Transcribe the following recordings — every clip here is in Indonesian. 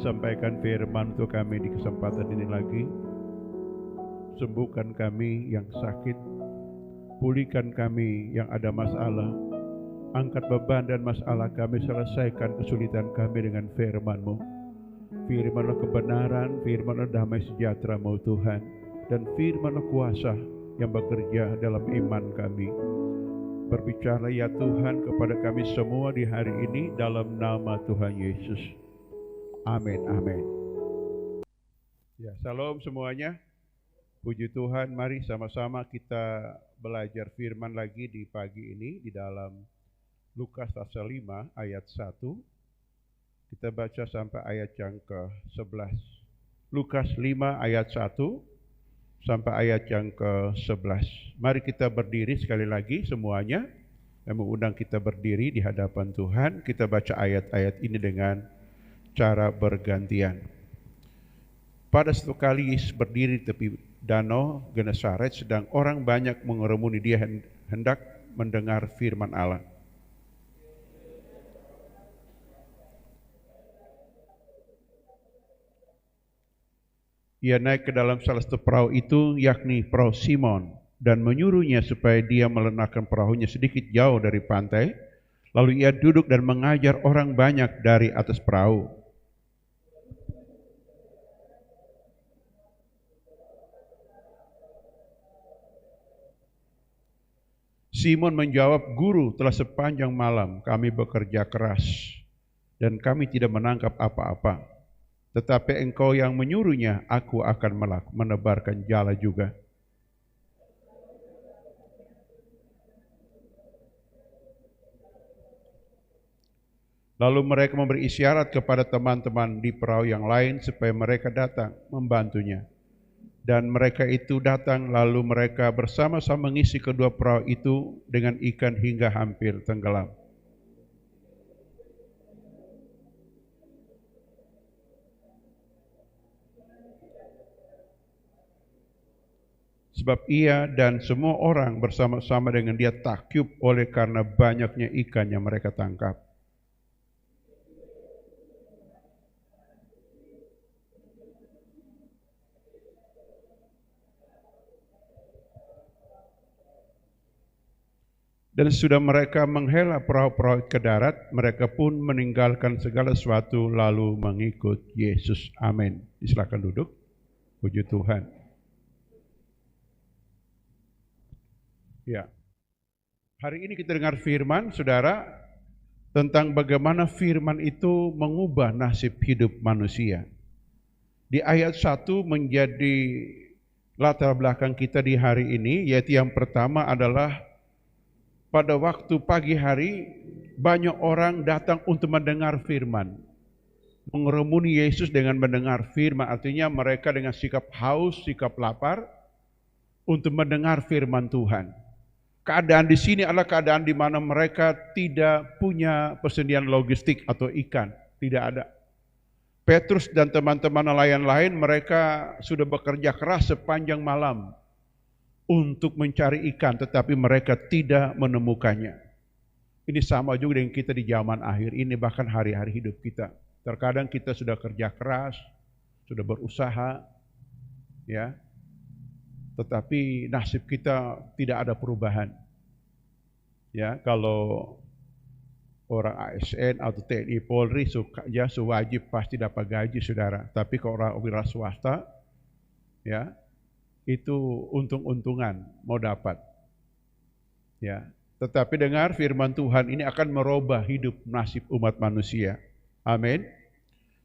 Sampaikan firman untuk kami di kesempatan ini lagi. Sembuhkan kami yang sakit, pulihkan kami yang ada masalah, angkat beban dan masalah kami, selesaikan kesulitan kami dengan firman-Mu. Firman-Mu kebenaran, firman-Mu damai sejahtera-Mu Tuhan, dan firman-Mu kuasa yang bekerja dalam iman kami. Berbicara ya Tuhan kepada kami semua di hari ini dalam nama Tuhan Yesus. Amin, amin. Ya, salam semuanya. Puji Tuhan, mari sama-sama kita belajar firman lagi di pagi ini di dalam Lukas pasal 5 ayat 1. Kita baca sampai ayat yang ke-11. Lukas 5 ayat 1 sampai ayat yang ke-11. Mari kita berdiri sekali lagi semuanya. Saya mengundang kita berdiri di hadapan Tuhan. Kita baca ayat-ayat ini dengan cara bergantian. Pada suatu kali Yesus berdiri di tepi danau Genesaret, sedang orang banyak mengerumuni dia hendak mendengar firman Allah. Ia naik ke dalam salah satu perahu itu, yakni perahu Simon, dan menyuruhnya supaya dia melenakkan perahunya sedikit jauh dari pantai. Lalu ia duduk dan mengajar orang banyak dari atas perahu. Simon menjawab, "Guru, telah sepanjang malam kami bekerja keras dan kami tidak menangkap apa-apa. Tetapi engkau yang menyuruhnya, aku akan menebarkan jala juga." Lalu mereka memberi isyarat kepada teman-teman di perahu yang lain supaya mereka datang membantunya. Dan mereka itu datang, lalu mereka bersama-sama mengisi kedua perahu itu dengan ikan hingga hampir tenggelam. Sebab ia dan semua orang bersama-sama dengan dia takyub oleh karena banyaknya ikan yang mereka tangkap. Dan sudah mereka menghela perahu-perahu ke darat, mereka pun meninggalkan segala sesuatu lalu mengikut Yesus. Amin. Silakan duduk. Puji Tuhan. Ya. Hari ini kita dengar firman, saudara, tentang bagaimana firman itu mengubah nasib hidup manusia. Di ayat 1 menjadi latar belakang kita di hari ini, yaitu yang pertama adalah pada waktu pagi hari banyak orang datang untuk mendengar firman. Mengerumuni Yesus dengan mendengar firman, artinya mereka dengan sikap haus, sikap lapar untuk mendengar firman Tuhan. Keadaan di sini adalah keadaan di mana mereka tidak punya persediaan logistik atau ikan, tidak ada. Petrus dan teman-teman nelayan lain mereka sudah bekerja keras sepanjang malam untuk mencari ikan, tetapi mereka tidak menemukannya. Ini sama juga dengan kita di zaman akhir ini, bahkan hari-hari hidup kita. Terkadang kita sudah kerja keras, sudah berusaha, ya, tetapi nasib kita tidak ada perubahan. Ya, kalau orang ASN atau TNI Polri ya wajib pasti dapat gaji saudara. Tapi kalau orang wira swasta, ya itu untung-untungan mau dapat. Ya, tetapi dengar firman Tuhan ini akan merubah hidup nasib umat manusia. Amin.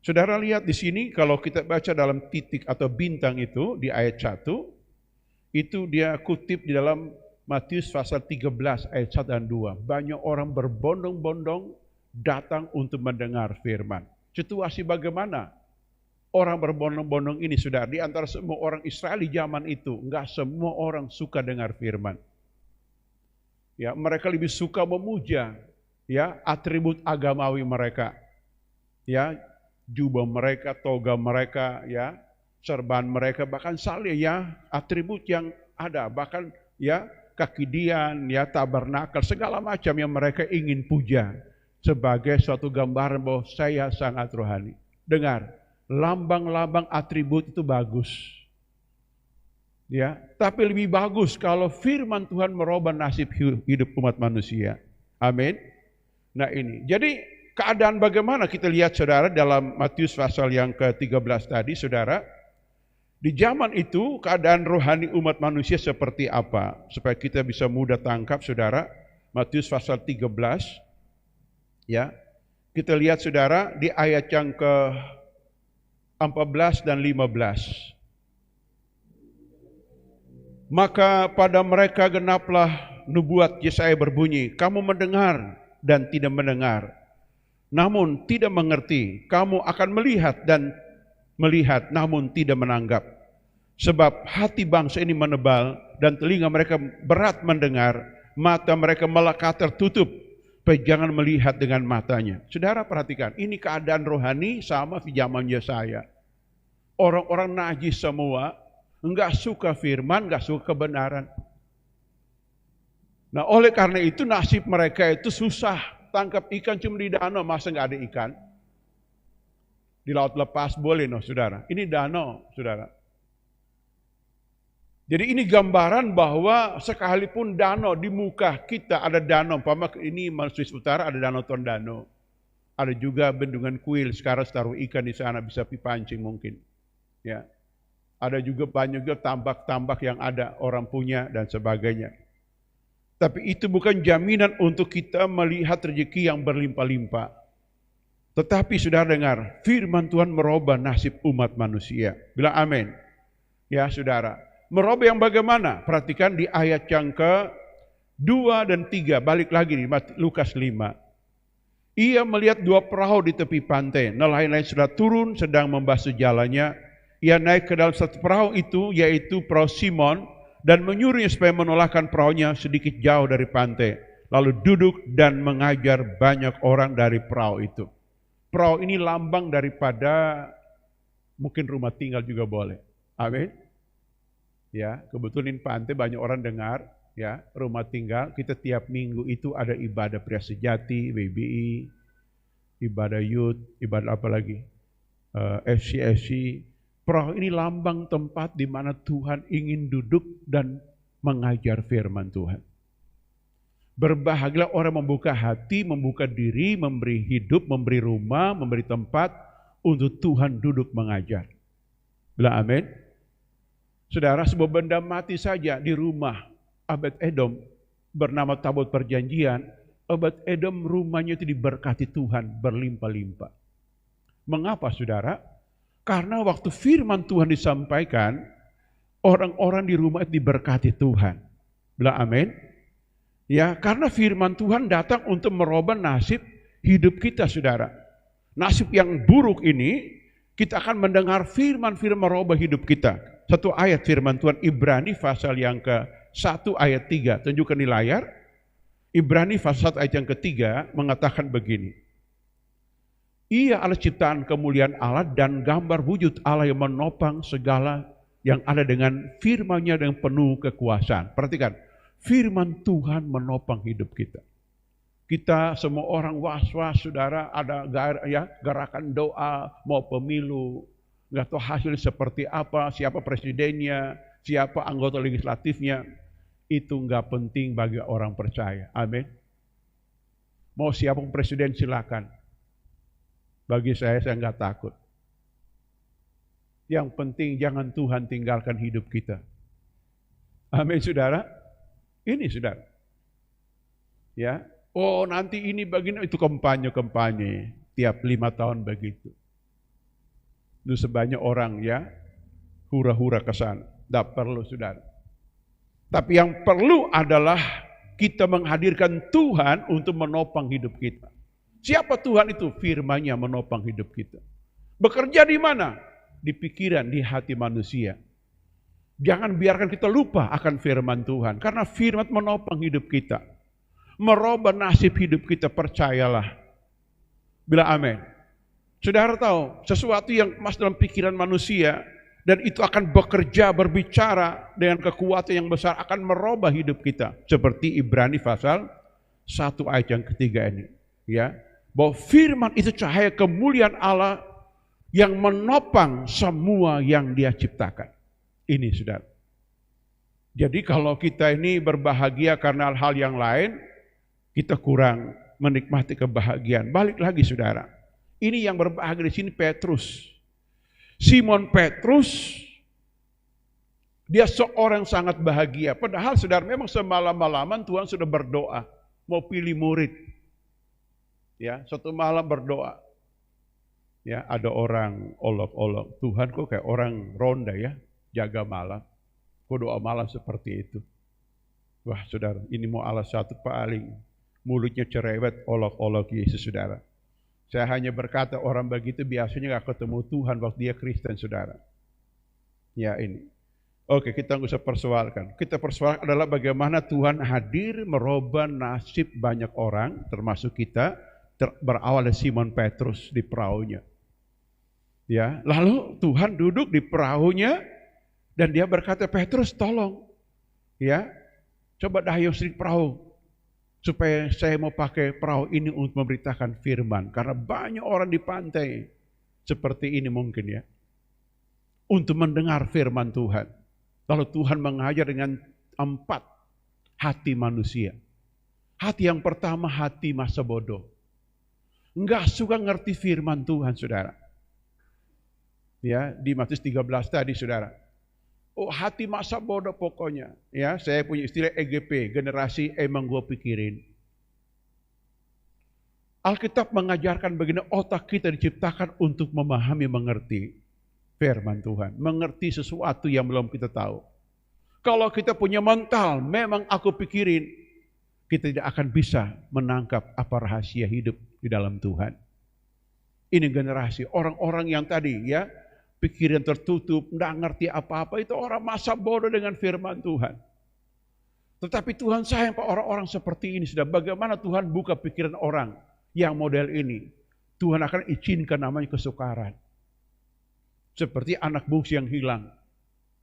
Saudara lihat di sini kalau kita baca dalam titik atau bintang itu di ayat 1, itu dia kutip di dalam Matius pasal 13 ayat 1 dan 2. Banyak orang berbondong-bondong datang untuk mendengar firman. Situasi bagaimana? Orang berbondong-bondong ini saudara, di antara semua orang Israel di zaman itu, enggak semua orang suka dengar firman. Ya, mereka lebih suka memuja ya atribut agamawi mereka. Ya, jubah mereka, toga mereka, ya, serban mereka, bahkan saleh ya, atribut yang ada, bahkan ya kakidian, ya tabernakel, segala macam yang mereka ingin puja sebagai suatu gambaran bahwa saya sangat rohani. Dengar, lambang-lambang atribut itu bagus. Ya, tapi lebih bagus kalau firman Tuhan merubah nasib hidup umat manusia. Amin. Nah ini, jadi keadaan bagaimana kita lihat saudara dalam Matius pasal yang ke-13 tadi saudara. Di zaman itu keadaan rohani umat manusia seperti apa? Supaya kita bisa mudah tangkap saudara. Matius pasal 13. Ya. Kita lihat saudara di ayat yang ke-14 dan 15. Maka pada mereka genaplah nubuat Yesaya berbunyi, kamu mendengar dan tidak mendengar, namun tidak mengerti. Kamu akan melihat dan melihat, namun tidak menanggap. Sebab hati bangsa ini menebal dan telinga mereka berat mendengar, mata mereka melekat tertutup, supaya jangan melihat dengan matanya. Saudara perhatikan, ini keadaan rohani sama di zaman Yesaya. Orang-orang najis semua, enggak suka firman, enggak suka kebenaran. Nah oleh karena itu nasib mereka itu susah. Tangkap ikan cuma di danau, masa enggak ada ikan? Di laut lepas boleh no saudara. Ini danau saudara. Jadi ini gambaran bahwa sekalipun danau di muka kita ada danau. Umpama ini Sulawesi Utara ada danau Tondano. Ada juga bendungan Kuil, sekarang taruh ikan di sana bisa dipancing mungkin. Ya. Ada juga banyak juga tambak-tambak yang ada orang punya dan sebagainya. Tapi itu bukan jaminan untuk kita melihat rezeki yang berlimpah-limpah. Tetapi saudara dengar, firman Tuhan merubah nasib umat manusia. Bilang amin. Ya saudara, merubah yang bagaimana? Perhatikan di ayat yang ke-2 dan 3, balik lagi nih Lukas 5. Ia melihat dua perahu di tepi pantai, nelayan-nelayan sudah turun sedang membasuh jalannya. Ia naik ke dalam satu perahu itu, yaitu perahu Simon, dan menyuruhnya supaya menolakkan perahunya sedikit jauh dari pantai. Lalu duduk dan mengajar banyak orang dari perahu itu. Perahu ini lambang daripada mungkin rumah tinggal juga boleh. Amin. Ya, kebetulan pantai banyak orang dengar, ya, rumah tinggal. Kita tiap minggu itu ada ibadah pria sejati, BBI, ibadah youth, ibadah apa lagi? FCFC. Perahu ini lambang tempat di mana Tuhan ingin duduk dan mengajar firman Tuhan. Berbahagialah orang membuka hati, membuka diri, memberi hidup, memberi rumah, memberi tempat untuk Tuhan duduk mengajar. Bilang amin. Saudara, sebuah benda mati saja di rumah Obed Edom bernama Tabut Perjanjian. Obed Edom rumahnya itu diberkati Tuhan berlimpah-limpah. Mengapa saudara? Karena waktu firman Tuhan disampaikan, orang-orang di rumah itu diberkati Tuhan. Bilang amin. Ya, karena firman Tuhan datang untuk merubah nasib hidup kita, saudara. Nasib yang buruk ini, kita akan mendengar firman-firman merubah hidup kita. Satu ayat firman Tuhan, Ibrani pasal yang ke-1 ayat 3, tunjukkan di layar. Ibrani pasal 1 ayat yang ke-3 mengatakan begini. Ia adalah ciptaan kemuliaan Allah dan gambar wujud Allah yang menopang segala yang ada dengan firman-Nya dengan penuh kekuasaan. Perhatikan, firman Tuhan menopang hidup kita. Kita semua orang was-was, saudara, ada gerakan doa, mau pemilu, nggak tahu hasil seperti apa, siapa presidennya, siapa anggota legislatifnya, itu nggak penting bagi orang percaya. Amin. Mau siapapun presiden silakan. Bagi saya nggak takut. Yang penting jangan Tuhan tinggalkan hidup kita. Amin, saudara. Ini, saudara. Ya, oh nanti ini bagian itu kampanye tiap 5 tahun begitu. Itu sebanyak orang ya hura-hura ke sana. Tidak perlu, saudara. Tapi yang perlu adalah kita menghadirkan Tuhan untuk menopang hidup kita. Siapa Tuhan itu? Firman-Nya menopang hidup kita. Bekerja di mana? Di pikiran, di hati manusia. Jangan biarkan kita lupa akan firman Tuhan. Karena firman menopang hidup kita. Merubah nasib hidup kita, percayalah. Bila amin. Saudara tahu, sesuatu yang masuk dalam pikiran manusia, dan itu akan bekerja, berbicara dengan kekuatan yang besar, akan merubah hidup kita. Seperti Ibrani pasal 1 ayat yang ketiga ini. Ya, bahwa firman itu cahaya kemuliaan Allah yang menopang semua yang Dia ciptakan. Ini, saudara. Jadi kalau kita ini berbahagia karena hal-hal yang lain, kita kurang menikmati kebahagiaan. Balik lagi, saudara. Ini yang berbahagia di sini Petrus. Simon Petrus, dia seorang sangat bahagia. Padahal, saudara, memang semalam-malaman Tuhan sudah berdoa mau pilih murid. Ya, satu malam berdoa. Ya, ada orang olok-olok, Tuhan kok kayak orang ronda ya, jaga malam. Kok doa malam seperti itu? Wah, saudara, ini mau alas satu paling mulutnya cerewet, olok-olok Yesus, saudara. Saya hanya berkata orang begitu biasanya gak ketemu Tuhan waktu dia Kristen, saudara. Ya ini. Oke, kita nggak usah persoalkan. Kita persoalkan adalah bagaimana Tuhan hadir merubah nasib banyak orang, termasuk kita, berawal dari Simon Petrus di perahunya. Ya, lalu Tuhan duduk di perahunya dan dia berkata, Petrus tolong, ya, coba dayung sedikit perahu. Supaya saya mau pakai perahu ini untuk memberitakan firman. Karena banyak orang di pantai seperti ini mungkin ya. Untuk mendengar firman Tuhan. Lalu Tuhan mengajar dengan 4 hati manusia. Hati yang pertama, hati masa bodoh. Enggak suka ngerti firman Tuhan, saudara. Ya, di Matius 13 tadi, saudara. Oh, hati masa bodoh pokoknya. Ya, saya punya istilah EGP, generasi emang gue pikirin. Alkitab mengajarkan bagaimana otak kita diciptakan untuk memahami, mengerti firman Tuhan. Mengerti sesuatu yang belum kita tahu. Kalau kita punya mental, memang aku pikirin, kita tidak akan bisa menangkap apa rahasia hidup di dalam Tuhan. Ini generasi orang-orang yang tadi ya, pikiran tertutup, tidak ngerti apa-apa, itu orang masa bodoh dengan firman Tuhan. Tetapi Tuhan sayang Pak orang-orang seperti ini. Sudah bagaimana Tuhan buka pikiran orang yang model ini. Tuhan akan izinkan namanya kesukaran. Seperti anak bungsu yang hilang.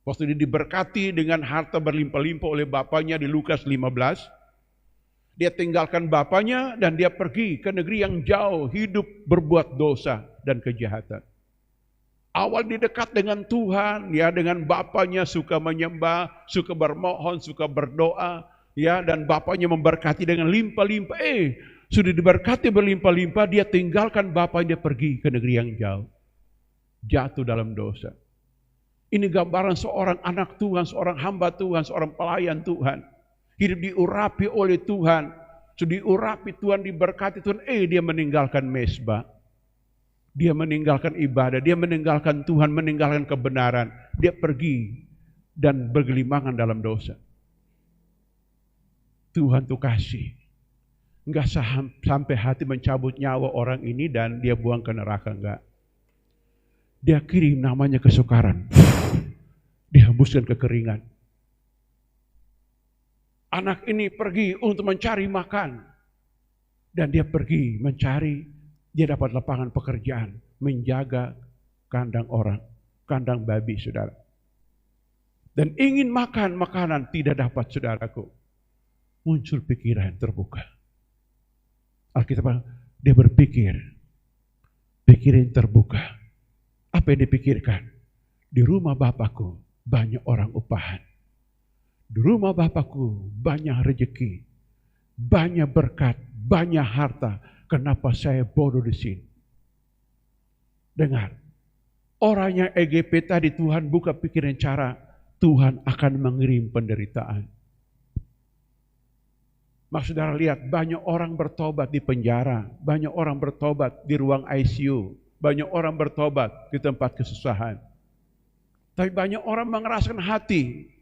Waktu dia diberkati dengan harta berlimpah-limpah oleh bapaknya di Lukas 15. Dia tinggalkan bapaknya dan dia pergi ke negeri yang jauh, hidup berbuat dosa dan kejahatan. Awal dia dekat dengan Tuhan, ya dengan bapaknya suka menyembah, suka bermohon, suka berdoa, ya dan bapaknya memberkati dengan limpah-limpah. Sudah diberkati berlimpah-limpah, dia tinggalkan bapaknya pergi ke negeri yang jauh. Jatuh dalam dosa. Ini gambaran seorang anak Tuhan, seorang hamba Tuhan, seorang pelayan Tuhan. Hidup diurapi oleh Tuhan, sudah diurapi Tuhan, diberkati Tuhan, dia meninggalkan mezbah. Dia meninggalkan ibadah, dia meninggalkan Tuhan, meninggalkan kebenaran. Dia pergi dan bergelimangan dalam dosa. Tuhan tuh kasih. Enggak sampai hati mencabut nyawa orang ini dan dia buang ke neraka, enggak. Dia kirim namanya kesukaran. Dihembuskan kekeringan. Anak ini pergi untuk mencari makan. Dan dia pergi mencari. Dia dapat lapangan pekerjaan, menjaga kandang orang, kandang babi, saudara. Dan ingin makan makanan tidak dapat, saudaraku. Muncul pikiran terbuka. Alkitab, dia berpikir, pikiran terbuka. Apa yang dipikirkan? Di rumah Bapakku banyak orang upahan. Di rumah Bapakku banyak rezeki. banyak berkat, banyak harta. Kenapa saya bodoh di sini? Dengar, orang yang EGP tadi Tuhan buka pikiran cara, Tuhan akan mengirim penderitaan. Maka saudara lihat, banyak orang bertobat di penjara, banyak orang bertobat di ruang ICU, banyak orang bertobat di tempat kesusahan. Tapi banyak orang mengeraskan hati,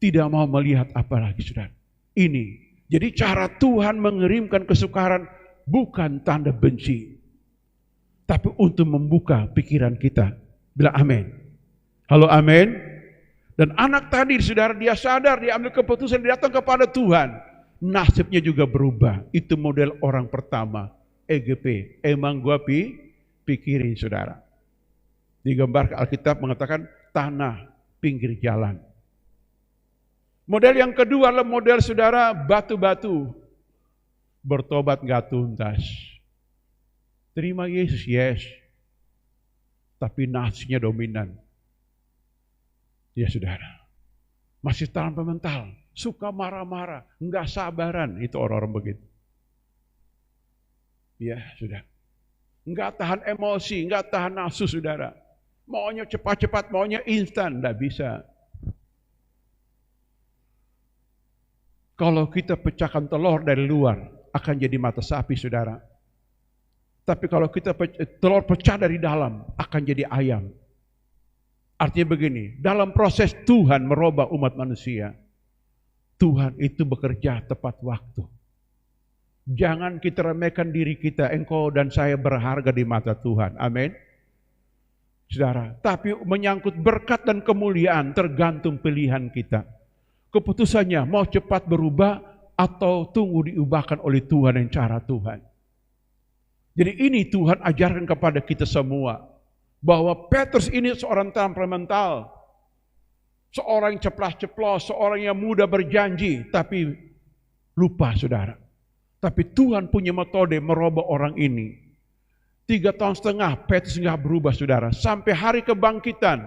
tidak mau melihat apa lagi, saudara. Ini, jadi cara Tuhan mengirimkan kesukaran bukan tanda benci, tapi untuk membuka pikiran kita. Bilang amin. Halo, amin. Dan anak tadi, saudara, dia sadar, dia ambil keputusan, dia datang kepada Tuhan. Nasibnya juga berubah. Itu model orang pertama, EGP. Emang gua pikirin, saudara. Digambar Alkitab mengatakan tanah pinggir jalan. Model yang kedua adalah model saudara batu-batu. Bertobat gak tuntas. Terima Yesus, yes. Tapi nasinya dominan. Ya saudara. Masih tanpa mental. Suka marah-marah. Enggak sabaran. Itu orang-orang begitu. Ya sudah. Enggak tahan emosi. Enggak tahan nafsu saudara. Maunya cepat-cepat, maunya instan, tidak bisa. Kalau kita pecahkan telur dari luar, akan jadi mata sapi, saudara. Tapi kalau kita telur pecah dari dalam, akan jadi ayam. Artinya begini, dalam proses Tuhan merubah umat manusia, Tuhan itu bekerja tepat waktu. Jangan kita remehkan diri kita, engkau dan saya berharga di mata Tuhan. Amin. Saudara, tapi menyangkut berkat dan kemuliaan tergantung pilihan kita. Keputusannya mau cepat berubah atau tunggu diubahkan oleh Tuhan dan cara Tuhan. Jadi ini Tuhan ajarkan kepada kita semua. Bahwa Petrus ini seorang temperamental. Seorang yang ceplas-ceplos, seorang yang mudah berjanji. Tapi lupa saudara. Tapi Tuhan punya metode merubah orang ini. 3,5 tahun Petrus nggak berubah saudara. Sampai hari kebangkitan.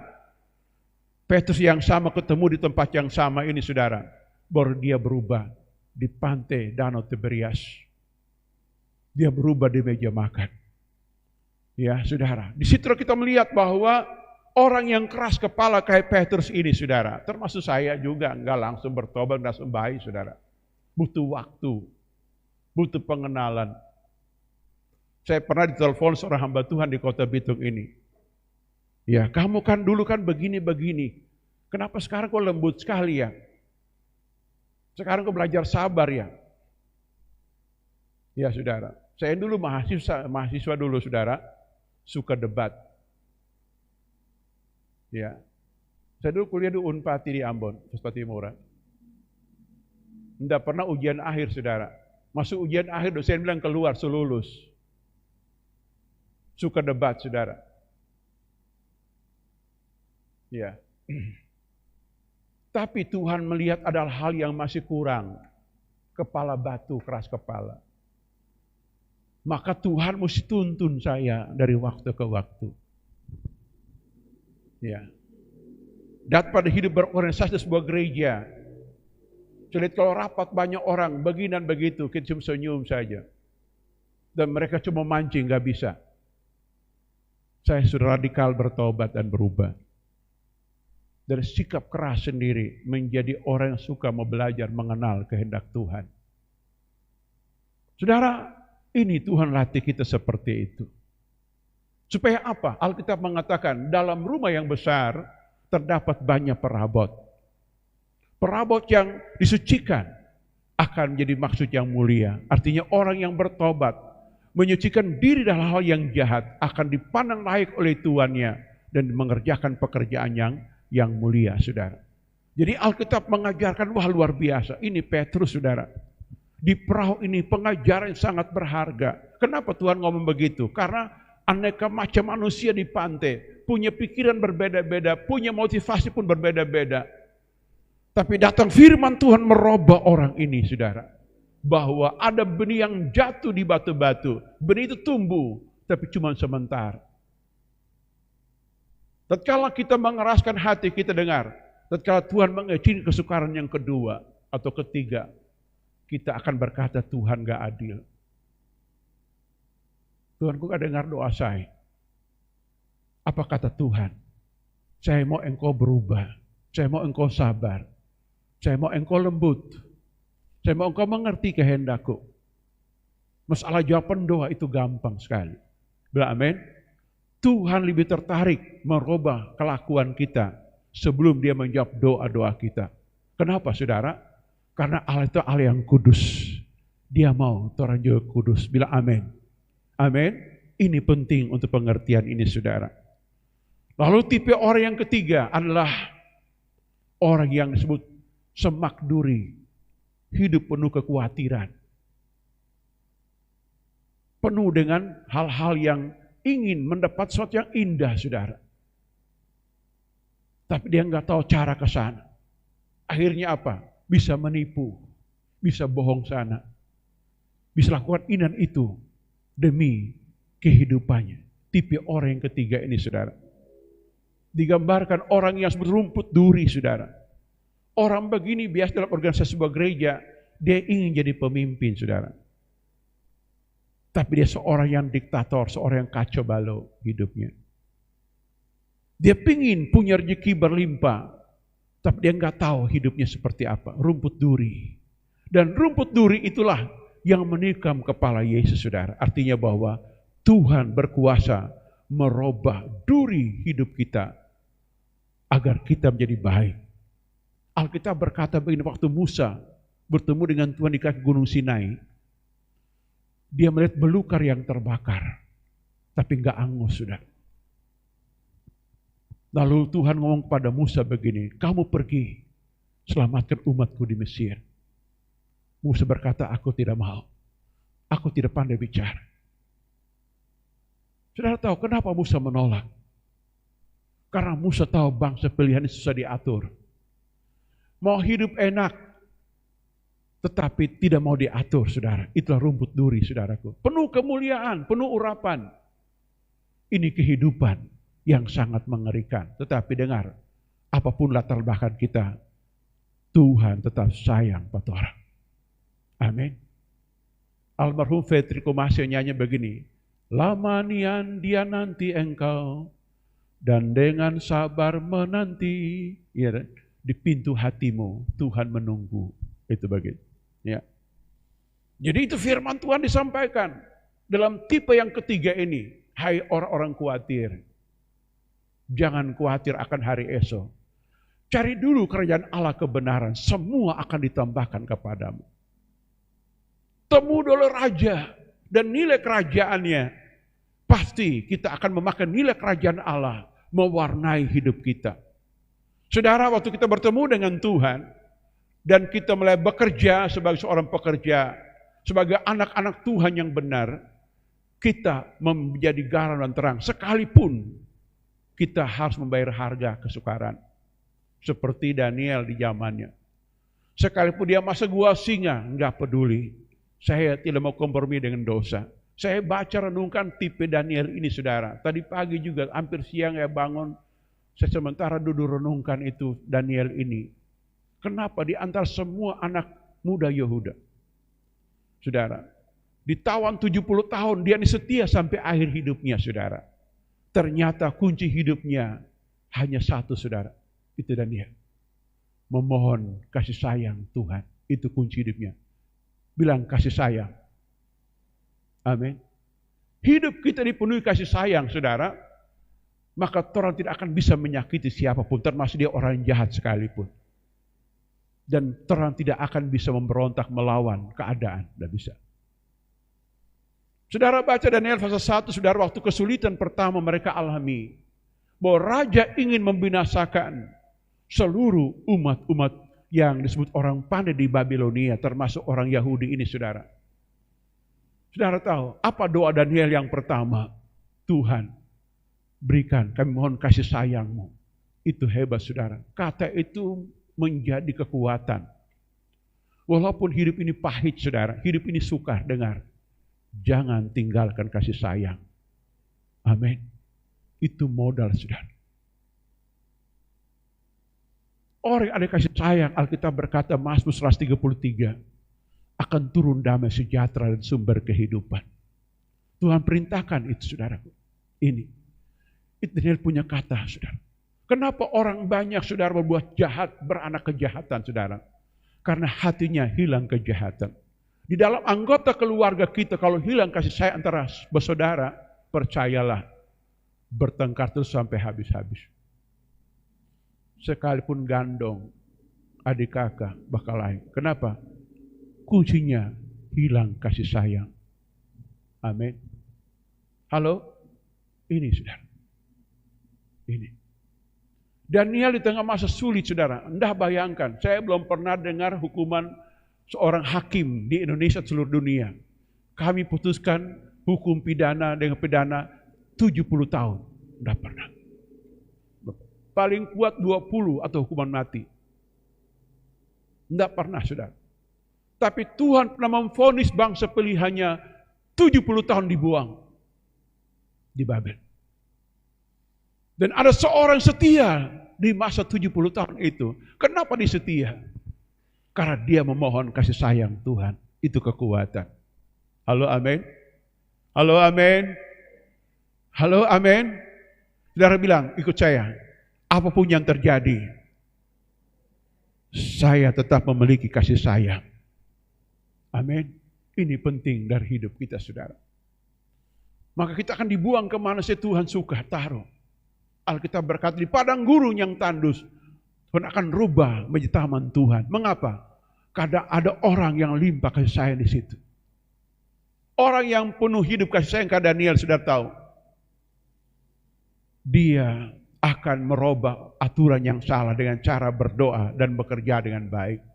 Petrus yang sama ketemu di tempat yang sama ini saudara. Baru dia berubah di pantai Danau Tiberias. Dia berubah di meja makan. Ya saudara. Di situ kita melihat bahwa orang yang keras kepala kayak Petrus ini saudara. Termasuk saya juga nggak langsung bertobat, langsung baik saudara. Butuh waktu. Butuh pengenalan. Saya pernah ditelepon seorang hamba Tuhan di kota Bitung ini. Ya, kamu kan dulu kan begini-begini. Kenapa sekarang kok lembut sekali ya? Sekarang kok belajar sabar ya? Ya, saudara. Saya dulu mahasiswa dulu, saudara. Suka debat. Ya. Saya dulu kuliah di Unpati di Ambon, Puspati Mura. Tidak pernah ujian akhir, saudara. Masuk ujian akhir, dosen bilang keluar, lulus. Suka debat, saudara. Ya. Tapi Tuhan melihat ada hal yang masih kurang. Kepala batu, keras kepala. Maka Tuhan mesti tuntun saya dari waktu ke waktu. Ya. Dan pada hidup berorganisasi sebuah gereja. Sulit kalau rapat banyak orang, begini dan begitu, kita cuma senyum saja. Dan mereka cuma mancing, gak bisa. Saya sudah radikal bertobat dan berubah. Dari sikap keras sendiri menjadi orang yang suka mau belajar mengenal kehendak Tuhan. Saudara, ini Tuhan latih kita seperti itu. Supaya apa? Alkitab mengatakan dalam rumah yang besar terdapat banyak perabot. Perabot yang disucikan akan menjadi maksud yang mulia. Artinya orang yang bertobat menyucikan diri dalam hal yang jahat akan dipandang layak oleh tuannya dan mengerjakan pekerjaan yang mulia, saudara. Jadi Alkitab mengajarkan, wah luar biasa. Ini Petrus, saudara. Di perahu ini pengajaran sangat berharga. Kenapa Tuhan ngomong begitu? Karena aneka macam manusia di pantai punya pikiran berbeda-beda, punya motivasi pun berbeda-beda. Tapi datang firman Tuhan merubah orang ini, saudara. Bahwa ada benih yang jatuh di batu-batu. Benih itu tumbuh, tapi cuma sebentar. Tatkala kita mengeraskan hati, kita dengar. Tatkala Tuhan mengizinkan kesukaran yang kedua atau ketiga. kita akan berkata Tuhan gak adil. Tuhan, kok gak dengar doa saya? Apa kata Tuhan? Saya mau engkau berubah. Saya mau engkau sabar. Saya mau engkau lembut. Saya mau engkau mengerti kehendakku. Masalah jawaban doa itu gampang sekali. Bilang amin. Tuhan lebih tertarik merubah kelakuan kita sebelum dia menjawab doa-doa kita. Kenapa saudara? Karena Allah itu Allah yang kudus. Dia mau orang juga kudus. Bilang amin. Amin. Ini penting untuk pengertian ini saudara. Lalu tipe orang yang ketiga adalah orang yang disebut semak duri. Hidup penuh kekhawatiran. Penuh dengan hal-hal yang ingin mendapat sesuatu yang indah saudara. Tapi dia nggak tahu cara ke sana. Akhirnya apa? Bisa menipu. Bisa bohong sana. Bisa lakukan ini dan itu. Demi kehidupannya. Tipe orang yang ketiga ini saudara. Digambarkan orang yang berumput duri saudara. Orang begini biasa dalam organisasi sebuah gereja, dia ingin jadi pemimpin saudara. Tapi dia seorang yang diktator, seorang yang kacau balau hidupnya. Dia pingin punya rezeki berlimpah, tapi dia nggak tahu hidupnya seperti apa. Rumput duri. Dan rumput duri itulah yang menikam kepala Yesus saudara. Artinya bahwa Tuhan berkuasa merubah duri hidup kita agar kita menjadi baik. Alkitab berkata begini, waktu Musa bertemu dengan Tuhan di kaki Gunung Sinai, dia melihat belukar yang terbakar, tapi enggak angus sudah. Lalu Tuhan ngomong kepada Musa begini, kamu pergi, selamatkan umatku di Mesir. Musa berkata, aku tidak mau, aku tidak pandai bicara. Saudara tahu kenapa Musa menolak? Karena Musa tahu bangsa pilihan susah diatur. Mau hidup enak, tetapi tidak mau diatur, saudara. Itulah rumput duri, saudaraku. Penuh kemuliaan, penuh urapan. Ini kehidupan yang sangat mengerikan. Tetapi dengar, apapun latar belakang kita, Tuhan tetap sayang pada orang. Amin. Almarhum Federico Masio nyanyi begini, lama nian dia nanti engkau, dan dengan sabar menanti, ya, di pintu hatimu Tuhan menunggu. Itu bagian. Ya. Jadi itu firman Tuhan disampaikan dalam tipe yang ketiga ini. Hai orang-orang khawatir, jangan khawatir akan hari esok. Cari dulu kerajaan Allah kebenaran, semua akan ditambahkan kepadamu. Temu dulu raja dan nilai kerajaannya. Pasti kita akan memakai nilai kerajaan Allah mewarnai hidup kita. Saudara, waktu kita bertemu dengan Tuhan dan kita mulai bekerja sebagai seorang pekerja, sebagai anak-anak Tuhan yang benar, kita menjadi garam dan terang. Sekalipun kita harus membayar harga kesukaran. Seperti Daniel di zamannya. Sekalipun dia masuk gua singa, enggak peduli. Saya tidak mau kompromi dengan dosa. Saya baca renungkan tipe Daniel ini saudara. Tadi pagi juga hampir siang saya bangun. Saya sementara duduk renungkan itu Daniel ini. Kenapa di antara semua anak muda Yehuda? Saudara, ditawan 70 tahun dia setia sampai akhir hidupnya saudara. Ternyata kunci hidupnya hanya satu saudara. Itu Daniel. Memohon kasih sayang Tuhan. Itu kunci hidupnya. Bilang kasih sayang. Amin. Hidup kita dipenuhi kasih sayang, saudara. Maka orang tidak akan bisa menyakiti siapapun, termasuk dia orang jahat sekalipun. Dan orang tidak akan bisa memberontak melawan keadaan, tidak bisa. Saudara baca Daniel pasal 1, saudara, waktu kesulitan pertama mereka alami, bahwa raja ingin membinasakan seluruh umat-umat yang disebut orang pandai di Babilonia, termasuk orang Yahudi ini, saudara. Saudara tahu, apa doa Daniel yang pertama? Tuhan, berikan, kami mohon kasih sayang-Mu. Itu hebat, saudara. Kata itu menjadi kekuatan. Walaupun hidup ini pahit, saudara, hidup ini sukar, dengar. Jangan tinggalkan kasih sayang. Amin. Itu modal, saudara. Orang yang ada kasih sayang, Alkitab berkata, Mazmur 133, akan turun damai sejahtera dan sumber kehidupan. Tuhan perintahkan itu, saudaraku. Ini. Daniel punya kata, saudara. Kenapa orang banyak, saudara, berbuat jahat, beranak kejahatan, saudara? Karena hatinya hilang kejahatan. Di dalam anggota keluarga kita, kalau hilang kasih sayang antara bersaudara, percayalah, bertengkar terus sampai habis-habis. Sekalipun gandong, adik kakak bakal lain. Kenapa? Kuncinya hilang kasih sayang. Amin. Halo? Ini, saudara. Ini. Daniel di tengah masa sulit, saudara. Anda bayangkan, saya belum pernah dengar hukuman seorang hakim di Indonesia seluruh dunia. Kami putuskan hukum pidana dengan pidana 70 tahun. Tidak pernah. Paling kuat 20 atau hukuman mati. Tidak pernah, saudara. Tapi Tuhan pernah memvonis bangsa pilihannya 70 tahun dibuang di Babel. Dan ada seorang setia di masa 70 tahun itu. Kenapa dia setia? Karena dia memohon kasih sayang Tuhan. Itu kekuatan. Halo, amin. Halo, amin. Halo, amin. Saudara bilang, ikut saya. Apapun yang terjadi, saya tetap memiliki kasih sayang. Amin. Ini penting dari hidup kita, saudara. Maka kita akan dibuang kemana sih Tuhan suka taruh. Alkitab berkata di padang gurun yang tandus, Tuhan akan rubah menjadi taman Tuhan. Mengapa? Karena ada orang yang limpah kasih sayang di situ. Orang yang penuh hidup kasih sayang, kata Daniel, sudah tahu. Dia akan merubah aturan yang salah dengan cara berdoa dan bekerja dengan baik.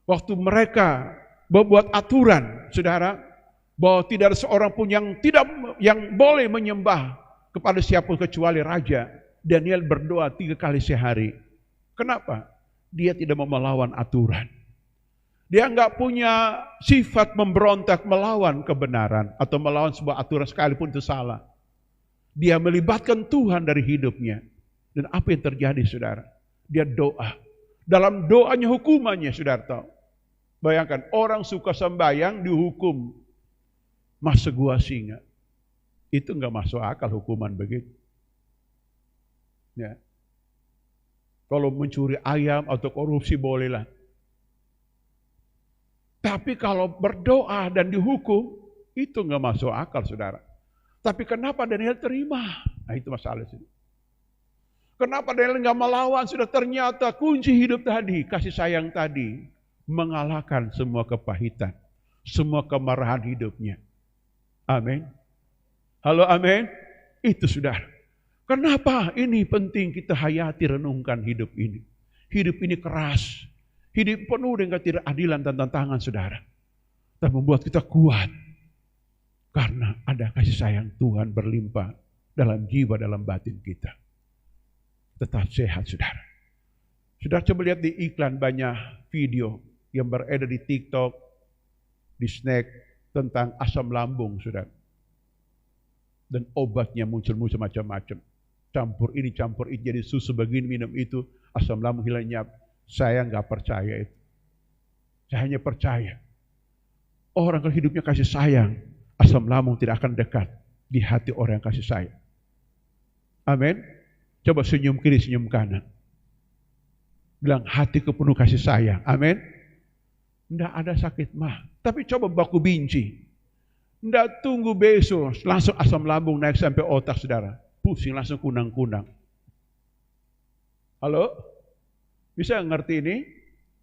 Waktu mereka membuat aturan, saudara, bahwa tidak ada seorang pun yang boleh menyembah kepada siapapun kecuali raja. Daniel berdoa 3 kali sehari. Kenapa? Dia tidak mau melawan aturan. Dia enggak punya sifat memberontak melawan kebenaran atau melawan sebuah aturan sekalipun itu salah. Dia melibatkan Tuhan dari hidupnya. Dan apa yang terjadi, saudara? Dia doa. Dalam doanya hukumannya, saudara tahu. Bayangkan, orang suka sembahyang dihukum masuk gua singa. Itu enggak masuk akal hukuman begitu. Ya. Kalau mencuri ayam atau korupsi bolehlah. Tapi kalau berdoa dan dihukum, itu enggak masuk akal, saudara. Tapi kenapa Daniel terima? Nah, itu masalah sini. Kenapa Daniel enggak melawan? Sudah ternyata kunci hidup tadi, kasih sayang tadi, mengalahkan semua kepahitan, semua kemarahan hidupnya. Amin. Halo, amin. Itu, saudara. Kenapa ini penting kita hayati, renungkan hidup ini. Hidup ini keras. Hidup penuh dengan ketidakadilan dan tantangan, saudara. Dan membuat kita kuat. Karena ada kasih sayang Tuhan berlimpah dalam jiwa, dalam batin kita. Tetap sehat, saudara. Saudara coba lihat di iklan banyak video yang beredar di TikTok, di snack, tentang asam lambung, saudara. Dan obatnya muncul-muncul macam-macam. Campur ini, jadi susu begini, minum itu, asam lambung hilang nyap. Saya nggak percaya itu. Saya hanya percaya. Orang kalau hidupnya kasih sayang, asam lambung tidak akan dekat di hati orang yang kasih sayang. Amin. Coba senyum kiri, senyum kanan. Bilang hatiku penuh kasih sayang. Amin. Tidak ada sakit mah. Tapi coba baku benci. Tidak tunggu besok, langsung asam lambung naik sampai otak, saudara. Pusing, langsung kunang-kunang. Halo? Bisa ngerti ini?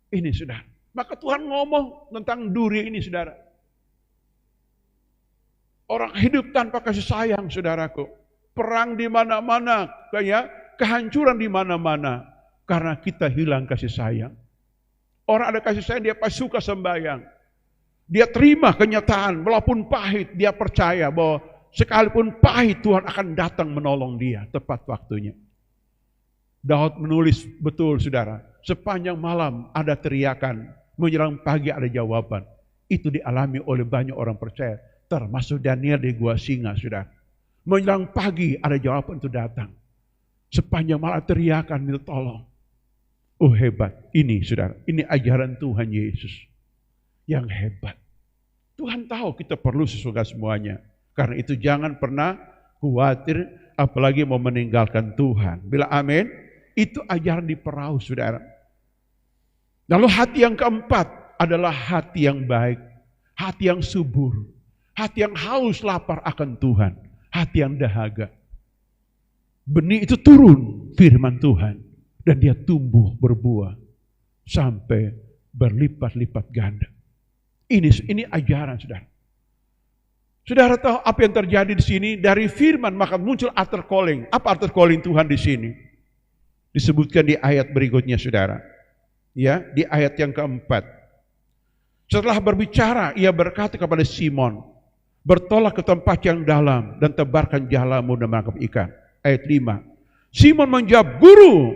Ini, saudara. Maka Tuhan ngomong tentang duri ini, saudara. Orang hidup tanpa kasih sayang, saudaraku. Perang di mana-mana, kayak kehancuran di mana-mana. Karena kita hilang kasih sayang. Orang ada kasih sayang, dia pasti suka sembahyang. Dia terima kenyataan, walaupun pahit, dia percaya bahwa sekalipun pahit, Tuhan akan datang menolong dia tepat waktunya. Daud menulis betul, saudara, sepanjang malam ada teriakan, menjelang pagi ada jawaban. Itu dialami oleh banyak orang percaya, termasuk Daniel di gua singa, saudara. Menjelang pagi ada jawaban itu datang. Sepanjang malam teriakan, minta tolong. Oh, hebat, ini, saudara, ini ajaran Tuhan Yesus. yang hebat. Tuhan tahu kita perlu sesuka semuanya. Karena itu jangan pernah khawatir, apalagi mau meninggalkan Tuhan. Bila amin, itu ajaran di perahu, saudara. Lalu hati yang keempat adalah hati yang baik, hati yang subur, hati yang haus lapar akan Tuhan, hati yang dahaga. Benih itu turun firman Tuhan dan dia tumbuh berbuah sampai berlipat-lipat ganda. Ini ajaran, saudara. Saudara tahu apa yang terjadi di sini? Dari firman maka muncul altar calling. Apa altar calling Tuhan di sini? Disebutkan di ayat berikutnya, saudara. Ya, di ayat yang keempat. Setelah berbicara, ia berkata kepada Simon, bertolak ke tempat yang dalam dan tebarkan jalamu dan menangkap ikan. Ayat 5. Simon menjawab, Guru,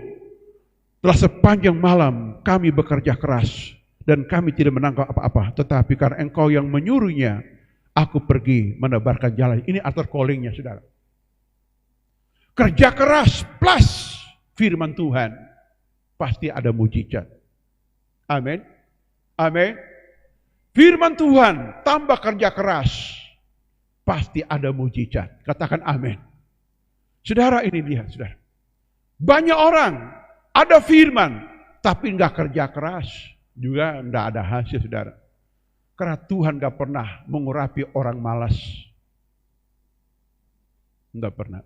telah sepanjang malam kami bekerja keras dan kami tidak menangkap apa-apa, tetapi karena engkau yang menyuruhnya, aku pergi menebarkan jalan. Ini altar callingnya, saudara. Kerja keras plus firman Tuhan, pasti ada mujizat. Amin. Amin. Firman Tuhan tambah kerja keras, pasti ada mujizat. Katakan amin. Saudara, ini lihat, saudara. Banyak orang ada firman, tapi enggak kerja keras, juga enggak ada hasil, saudara. Karena Tuhan enggak pernah mengurapi orang malas. Enggak pernah.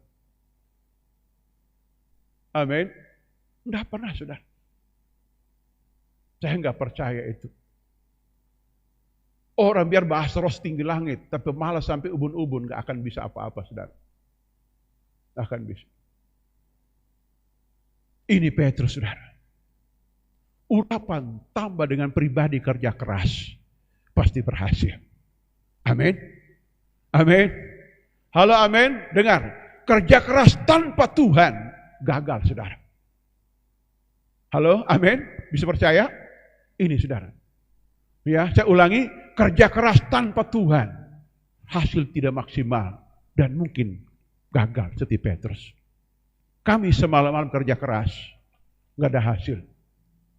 Amin. Enggak pernah, saudara. Saya enggak percaya itu. Orang biar bahasa roh tinggi langit, tapi malas sampai ubun-ubun, enggak akan bisa apa-apa, saudara. Enggak akan bisa. Ini Petrus, saudara. Urapan tambah dengan pribadi kerja keras, pasti berhasil. Amin. Amin. Halo, amin. Dengar, kerja keras tanpa Tuhan gagal, saudara. Halo, amin. Bisa percaya? Ini, saudara. Ya, saya ulangi, kerja keras tanpa Tuhan hasil tidak maksimal dan mungkin gagal seperti Petrus. Kami semalam-malam kerja keras, nggak ada hasil.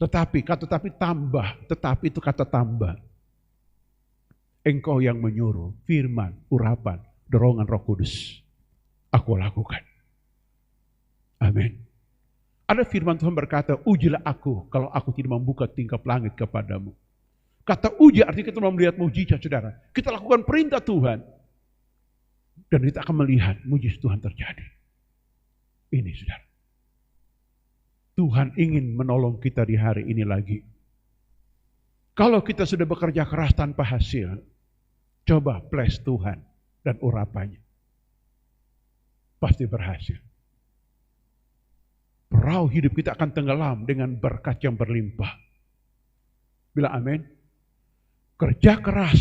Tetapi tambah, tetapi itu kata tambah. Engkau yang menyuruh, firman, urapan, dorongan Roh Kudus, aku lakukan. Amin. Ada firman Tuhan berkata, ujilah aku kalau aku tidak membuka tingkap langit kepadamu. Kata uji artinya kita mau melihat mujizat, saudara. Kita lakukan perintah Tuhan. Dan kita akan melihat mujizat Tuhan terjadi. Ini, saudara. Tuhan ingin menolong kita di hari ini lagi. Kalau kita sudah bekerja keras tanpa hasil, coba bless Tuhan dan urapannya. Pasti berhasil. Perahu hidup kita akan tenggelam dengan berkat yang berlimpah. Bila amin. Kerja keras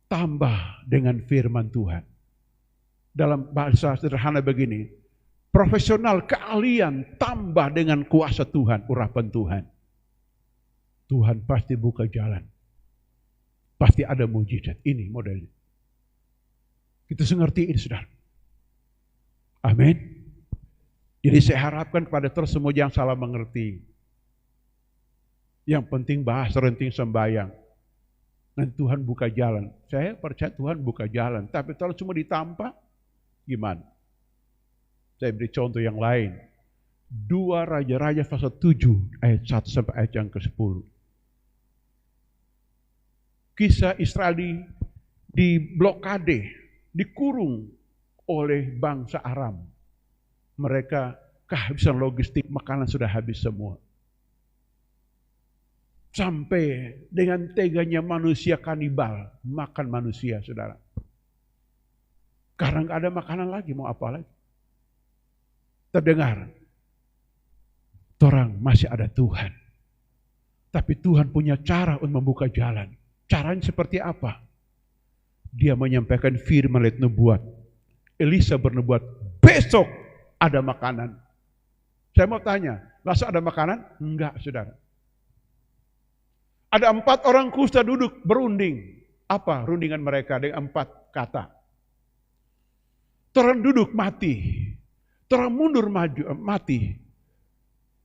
tambah dengan firman Tuhan. Dalam bahasa sederhana begini, profesional keahlian tambah dengan kuasa Tuhan, urapan Tuhan. Tuhan pasti buka jalan. Pasti ada mujizat. Ini modelnya. Kita mengerti ini, saudara. Amin. Jadi saya harapkan kepada terus semua yang salah mengerti. Yang penting bahas renting sembahyang. Dan Tuhan buka jalan. Saya percaya Tuhan buka jalan. Tapi kalau cuma ditampak, gimana? Saya beri contoh yang lain. 2 Raja-Raja pasal 7 ayat 1 sampai ayat yang ke-10. Kisah Israel di blokade, dikurung oleh bangsa Aram. Mereka kehabisan logistik, makanan sudah habis semua. Sampai dengan teganya manusia kanibal, makan manusia, saudara. Karena nggak ada makanan lagi, mau apa lagi? Terdengar, orang masih ada Tuhan. Tapi Tuhan punya cara untuk membuka jalan. Caranya seperti apa? Dia menyampaikan firman lewat nubuat. Elisa bernubuat, besok ada makanan. Saya mau tanya, langsung ada makanan? Enggak, saudara. Ada 4 orang kusta duduk berunding. Apa rundingan mereka dengan 4 kata? Orang duduk mati. Orang mundur maju mati.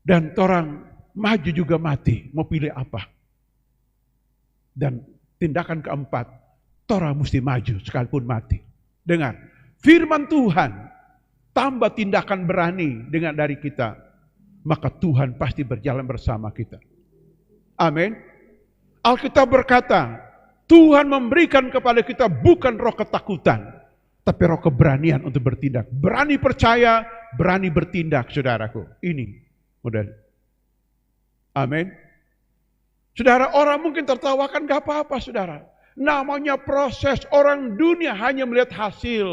Dan orang maju juga mati. Mau pilih apa? Dan tindakan keempat, Torah mesti maju sekalipun mati. Dengar, firman Tuhan tambah tindakan berani dengan dari kita, maka Tuhan pasti berjalan bersama kita. Amin. Alkitab berkata, Tuhan memberikan kepada kita bukan roh ketakutan, tapi roh keberanian untuk bertindak. Berani percaya, berani bertindak, saudaraku. Ini model. Amin. Saudara, orang mungkin tertawakan, gak apa-apa saudara. Namanya proses, orang dunia hanya melihat hasil.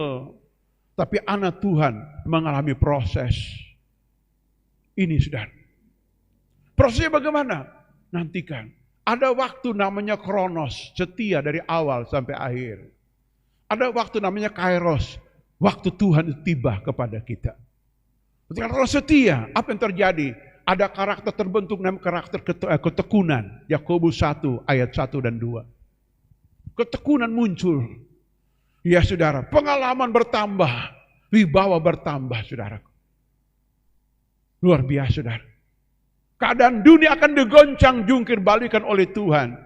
Tapi anak Tuhan mengalami proses. Ini saudara. Prosesnya bagaimana? Nantikan. Ada waktu namanya kronos, setia dari awal sampai akhir. Ada waktu namanya kairos, waktu Tuhan itu tiba kepada kita. Ketika kalau setia, apa yang terjadi? Ada karakter terbentuk namanya karakter ketekunan. Yakobus 1 ayat 1 dan 2. Ketekunan muncul. Ya saudara, pengalaman bertambah, wibawa bertambah saudara. Luar biasa saudara. Keadaan dunia akan digoncang jungkir balikan oleh Tuhan.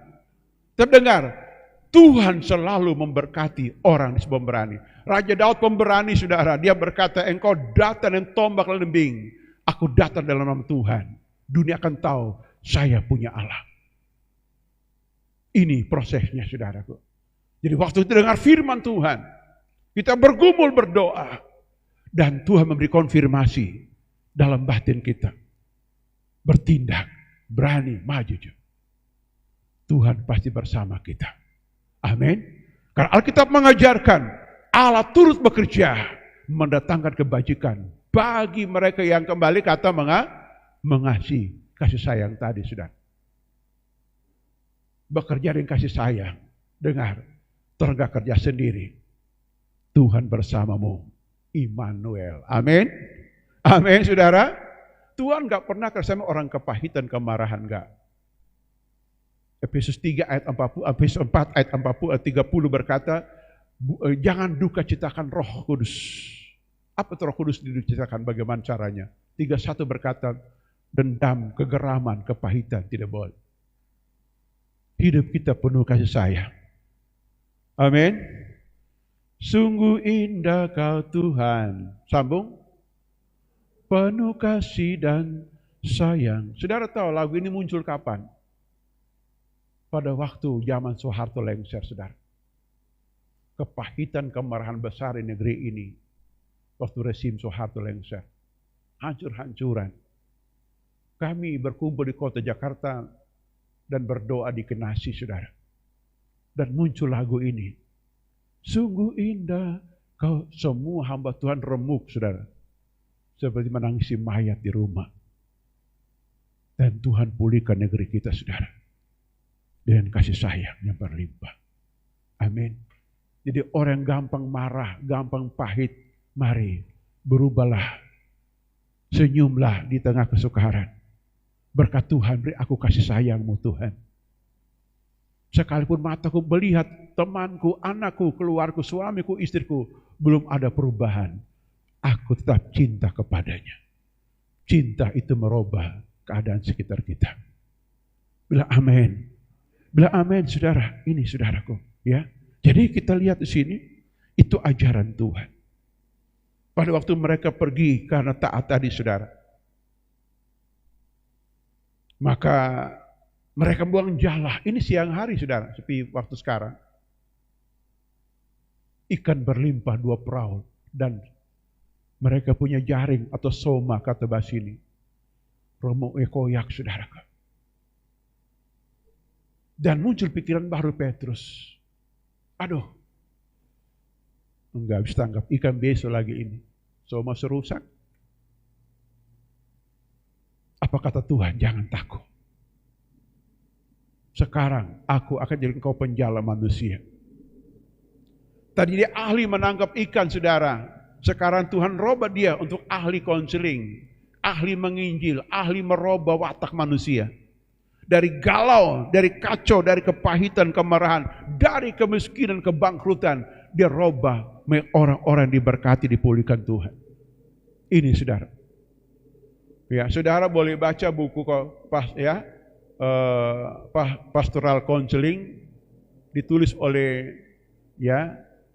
Terdengar, Tuhan selalu memberkati orang yang pemberani. Raja Daud pemberani saudara, dia berkata, engkau datang dengan tombak lembing, aku datang dalam nama Tuhan. Dunia akan tahu, saya punya Allah. Ini prosesnya saudaraku. Jadi waktu itu dengar firman Tuhan, kita bergumul berdoa, dan Tuhan memberi konfirmasi dalam batin kita. Bertindak, berani, maju. Tuhan pasti bersama kita. Amin. Karena Alkitab mengajarkan Allah turut bekerja mendatangkan kebajikan bagi mereka yang kembali kata mengasihi, kasih sayang tadi sudah. Bekerja dengan kasih sayang. Dengar, tergak kerja sendiri. Tuhan bersamamu. Immanuel. Amin. Amin saudara. Tuhan gak pernah bersama orang kepahitan, kemarahan, gak. Efesus 3 ayat 40, Efesus 4 ayat 40, 30 berkata, jangan duka citakan Roh Kudus. Apa itu Roh Kudus diduka-citakan? Bagaimana caranya? 31 berkata, dendam, kegeraman, kepahitan tidak boleh. Hidup kita penuh kasih sayang. Amin. Sungguh indah kau Tuhan. Sambung. Penuh kasih dan sayang. Saudara tahu lagu ini muncul kapan? Pada waktu zaman Soeharto lengser, saudara. Kepahitan, kemarahan besar di negeri ini. Waktu rezim Soeharto lengser. Hancur-hancuran. Kami berkumpul di kota Jakarta dan berdoa di Kenasi, saudara. Dan muncul lagu ini. Sungguh indah kau, semua hamba Tuhan remuk, saudara. Seperti menangisi mayat di rumah. Dan Tuhan pulihkan negeri kita, saudara. Dengan kasih sayang yang berlimpah. Amin. Jadi orang gampang marah, gampang pahit, mari berubahlah. Senyumlah di tengah kesukaran. Berkat Tuhan, beri aku kasih sayangmu Tuhan. Sekalipun mataku melihat temanku, anakku, keluarku, suamiku, istriku, belum ada perubahan. Aku tetap cinta kepadanya. Cinta itu merubah keadaan sekitar kita. Bila amin. Bila amin, saudara. Ini saudaraku. Ya. Jadi kita lihat di sini, itu ajaran Tuhan. Pada waktu mereka pergi karena taat tadi, saudara. Maka mereka buang jala. Ini siang hari, saudara. Seperti waktu sekarang. Ikan berlimpah 2 perahu. Dan mereka punya jaring atau soma, kata bahasa ini. Romo ekoyak, saudara. Dan muncul pikiran baru Petrus. Aduh, enggak bisa tanggap ikan besok lagi ini. Soma serusak. Apa kata Tuhan? Jangan takut. Sekarang aku akan jadi engkau penjala manusia. Tadi dia ahli menangkap ikan, saudara. Sekarang Tuhan robah dia untuk ahli konseling, ahli menginjil, ahli merubah watak manusia. Dari galau, dari kacau, dari kepahitan, kemarahan, dari kemiskinan, kebangkrutan, dia robah orang-orang diberkati, dipulihkan Tuhan. Ini saudara. Ya, saudara boleh baca buku pastoral counseling ditulis oleh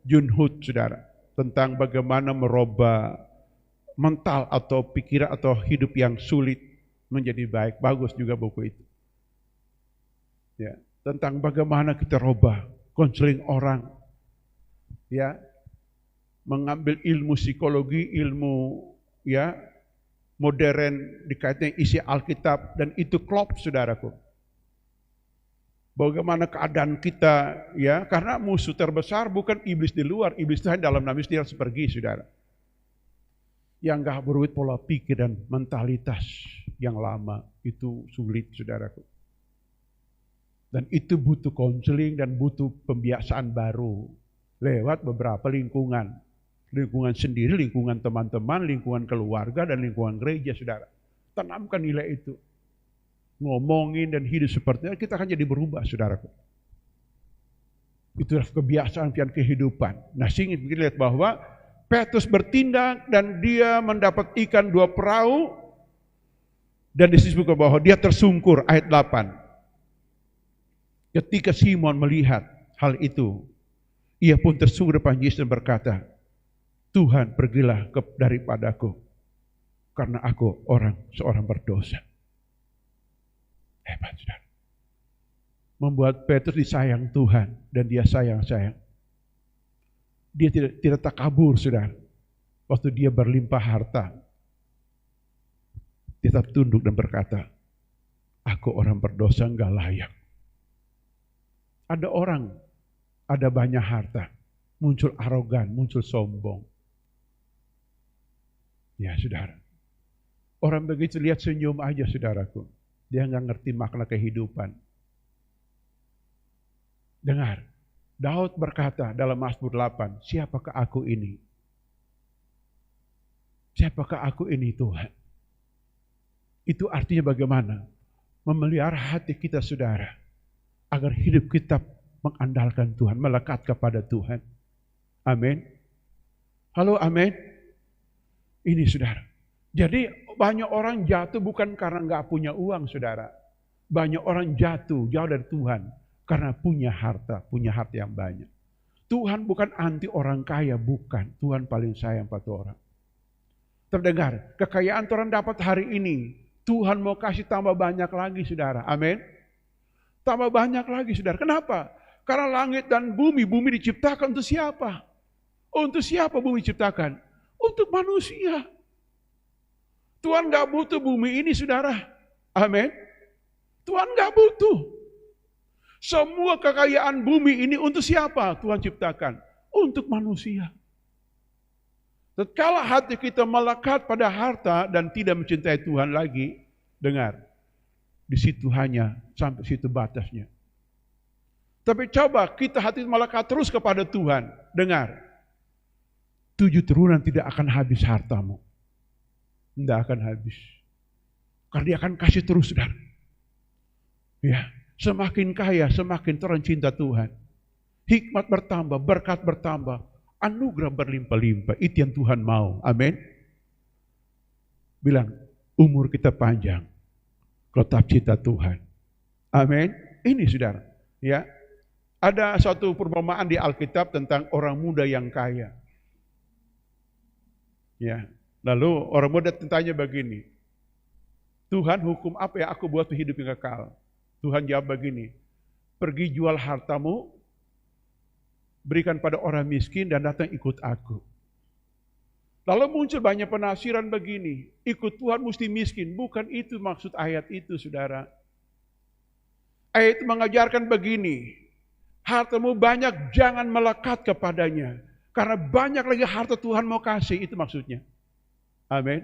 Jun Hood, saudara, tentang bagaimana merubah mental atau pikiran atau hidup yang sulit menjadi baik. Bagus juga buku itu. Ya, tentang bagaimana kita rubah, konseling orang, mengambil ilmu psikologi, ilmu modern dikaitkan isi Alkitab, dan itu klop, saudaraku. Bagaimana keadaan kita, karena musuh terbesar bukan iblis di luar, iblis itu dalam nama dia harus pergi, saudara. Yang gak berubah pola pikir dan mentalitas yang lama, itu sulit, saudaraku. Dan itu butuh konseling dan butuh pembiasaan baru lewat beberapa lingkungan. Lingkungan sendiri, lingkungan teman-teman, lingkungan keluarga, dan lingkungan gereja, saudara. Tanamkan nilai itu. Ngomongin dan hidup seperti itu, kita akan jadi berubah, saudaraku. Itulah kebiasaan dan kehidupan. Nah, sehingga kita lihat bahwa Petrus bertindak dan dia mendapat ikan 2 perahu, dan disebutkan bahwa dia tersungkur, ayat 8. Ketika Simon melihat hal itu, ia pun tersungkur depan Yesus dan berkata, Tuhan, pergilah daripadaku, karena aku seorang berdosa. Hebat, saudara. Membuat Petrus disayang Tuhan, dan dia sayang-sayang. Dia tidak takabur, saudara. Waktu dia berlimpah harta, dia tetap tunduk dan berkata, aku orang berdosa, enggak layak. Ada orang, ada banyak harta, muncul arogan, muncul sombong. Ya, saudara. Orang begitu lihat senyum aja, saudaraku. Dia nggak ngerti makna kehidupan. Dengar, Daud berkata dalam Mazmur 8, siapakah aku ini? Siapakah aku ini, Tuhan? Itu artinya bagaimana? Memelihara hati kita, saudara, agar hidup kita mengandalkan Tuhan, melekat kepada Tuhan. Amin. Halo, amin. Ini, saudara. Jadi banyak orang jatuh bukan karena nggak punya uang, saudara. Banyak orang jatuh jauh dari Tuhan karena punya harta yang banyak. Tuhan bukan anti orang kaya, bukan. Tuhan paling sayang pada orang. Terdengar, kekayaan orang dapat hari ini, Tuhan mau kasih tambah banyak lagi, saudara. Amin. Tambah banyak lagi, saudara. Kenapa? Karena langit dan bumi diciptakan untuk siapa? Untuk siapa bumi diciptakan? Untuk manusia. Tuhan gak butuh bumi ini, saudara. Amin. Tuhan gak butuh. Semua kekayaan bumi ini untuk siapa Tuhan ciptakan? Untuk manusia. Tatkala hati kita melekat pada harta dan tidak mencintai Tuhan lagi, dengar, di situ hanya sampai situ batasnya. Tapi coba kita hati melekat terus kepada Tuhan, dengar, 7 turunan tidak akan habis hartamu. Tidak akan habis. Karena dia akan kasih terus, saudara. Ya, semakin kaya, semakin orang cinta Tuhan. Hikmat bertambah, berkat bertambah, anugerah berlimpah-limpah. Itu yang Tuhan mau. Amin. Bilang, umur kita panjang, tetap cinta Tuhan. Amin. Ini, saudara. Ya, ada suatu perumpamaan di Alkitab tentang orang muda yang kaya. Ya. Lalu orang muda tanya begini, Tuhan, hukum apa yang aku buat hidup yang kekal? Tuhan jawab begini, pergi jual hartamu, berikan pada orang miskin dan datang ikut aku. Lalu muncul banyak penafsiran begini, ikut Tuhan mesti miskin. Bukan itu maksud ayat itu, saudara. Ayat itu mengajarkan begini, hartamu banyak, jangan melekat kepadanya. Karena banyak lagi harta Tuhan mau kasih, itu maksudnya. Amin.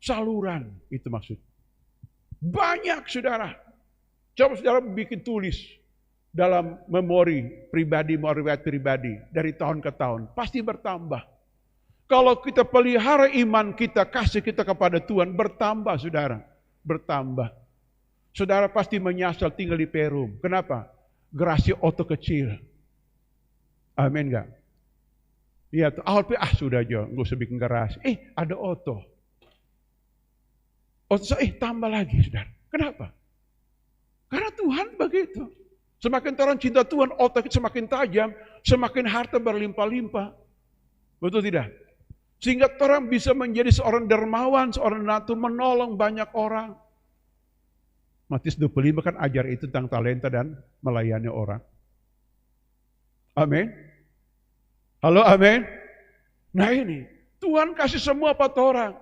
Saluran, itu maksud. Banyak, saudara. Coba saudara bikin tulis dalam memori pribadi, riwayat pribadi dari tahun ke tahun, pasti bertambah. Kalau kita pelihara iman kita, kasih kita kepada Tuhan, bertambah, saudara. Bertambah. Saudara pasti menyasar tinggal di Perum. Kenapa? Gerasi oto kecil. Amin enggak? Iya, sudah aja, nggak usah bikin garasi. Ada oto. Tambah lagi, saudara. Kenapa? Karena Tuhan begitu. Semakin orang cinta Tuhan, otak kita semakin tajam, semakin harta berlimpah-limpah. Betul tidak? Sehingga orang bisa menjadi seorang dermawan, seorang donatur, menolong banyak orang. Matius 25 kan ajar itu tentang talenta dan melayani orang. Amin. Halo, amin. Nah ini, Tuhan kasih semua pada orang.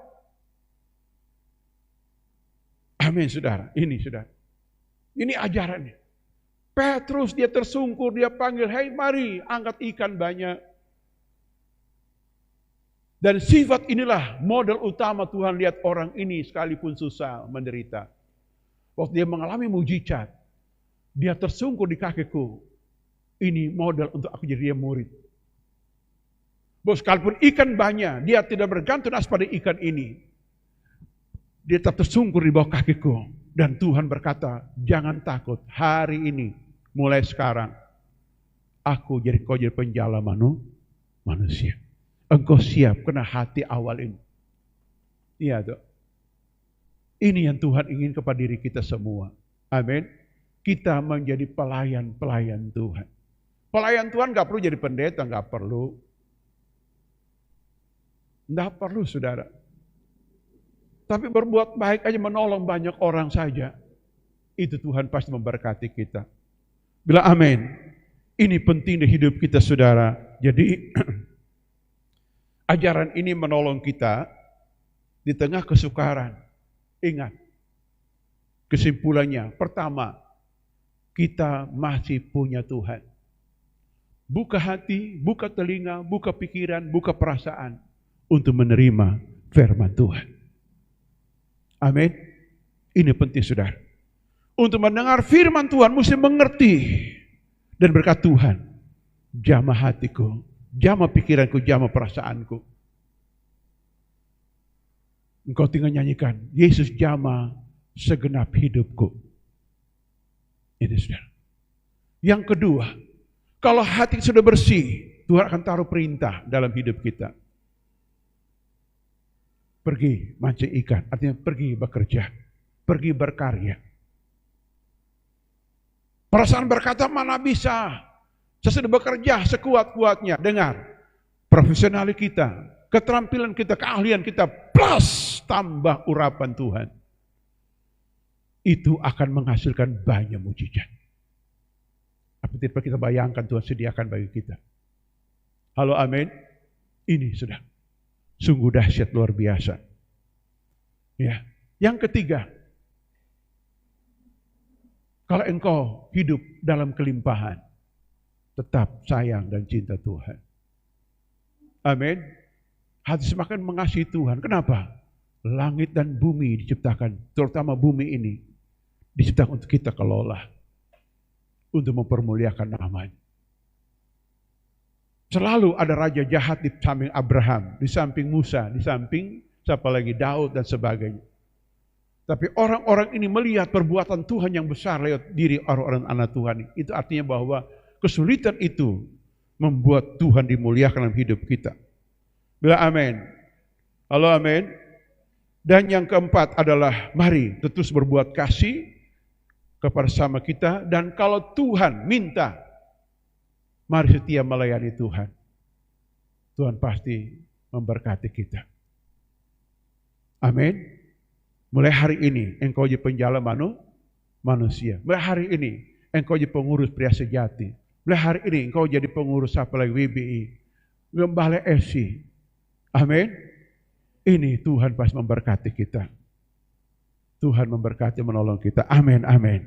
Amin, saudara. Ini, saudara. Ini ajarannya. Petrus dia tersungkur, dia panggil, "Hei mari angkat ikan banyak." Dan sifat inilah model utama Tuhan lihat orang ini sekalipun susah, menderita. Waktu dia mengalami mujizat, dia tersungkur di kakiku. Ini model untuk aku jadi dia murid. Bahwa sekalipun ikan banyak, dia tidak bergantung pada ikan ini. Dia tetap tersungkur di bawah kakiku. Dan Tuhan berkata, "Jangan takut, hari ini, mulai sekarang, kau jadi penjala manusia. Engkau siap kena hati awal ini." Iya tuh. Ini yang Tuhan ingin kepada diri kita semua. Amin. Kita menjadi pelayan Tuhan. Pelayan Tuhan gak perlu jadi pendeta, gak perlu. Gak perlu, saudara. Tapi berbuat baik aja, menolong banyak orang saja. Itu Tuhan pasti memberkati kita. Bila amin. Ini penting di hidup kita, saudara. Jadi ajaran ini menolong kita di tengah kesukaran. Ingat, kesimpulannya, pertama, kita masih punya Tuhan. Buka hati, buka telinga, buka pikiran, buka perasaan untuk menerima firman Tuhan. Amin. Ini penting, saudara. Untuk mendengar firman Tuhan, mesti mengerti dan berkata, "Tuhan, jamah hatiku, jamah pikiranku, jamah perasaanku." Engkau tinggal nyanyikan, "Yesus jamah segenap hidupku." Ini, saudara. Yang kedua, kalau hati sudah bersih, Tuhan akan taruh perintah dalam hidup kita. Pergi mancing ikan, artinya pergi bekerja, pergi berkarya. Perasaan berkata, "Mana bisa, saya sudah bekerja sekuat-kuatnya." Dengar, profesional kita, keterampilan kita, keahlian kita, plus tambah urapan Tuhan. Itu akan menghasilkan banyak mujizat. Apa tidak kita bayangkan Tuhan sediakan bagi kita. Halo, amin. Ini sudah sungguh dahsyat, luar biasa. Ya. Yang ketiga, kalau engkau hidup dalam kelimpahan, tetap sayang dan cinta Tuhan. Amin. Hati semakin mengasihi Tuhan. Kenapa? Langit dan bumi diciptakan, terutama bumi ini, diciptakan untuk kita kelola, untuk mempermuliakan namanya. Selalu ada raja jahat di samping Abraham, di samping Musa, di samping siapa lagi, Daud dan sebagainya. Tapi orang-orang ini melihat perbuatan Tuhan yang besar lewat diri orang-orang anak Tuhan. Itu artinya bahwa kesulitan itu membuat Tuhan dimuliakan dalam hidup kita. Bila amin. Halo, amin. Dan yang keempat adalah mari terus berbuat kasih kepada sama kita. Dan kalau Tuhan minta, mari setia melayani Tuhan. Tuhan pasti memberkati kita. Amin. Mulai hari ini engkau jadi penjala manusia. Mulai hari ini engkau jadi pengurus pria sejati. Mulai hari ini engkau jadi pengurus apa lagi, WBI, Gembala SC. Amin. Ini Tuhan pasti memberkati kita. Tuhan memberkati, menolong kita. Amin, amin.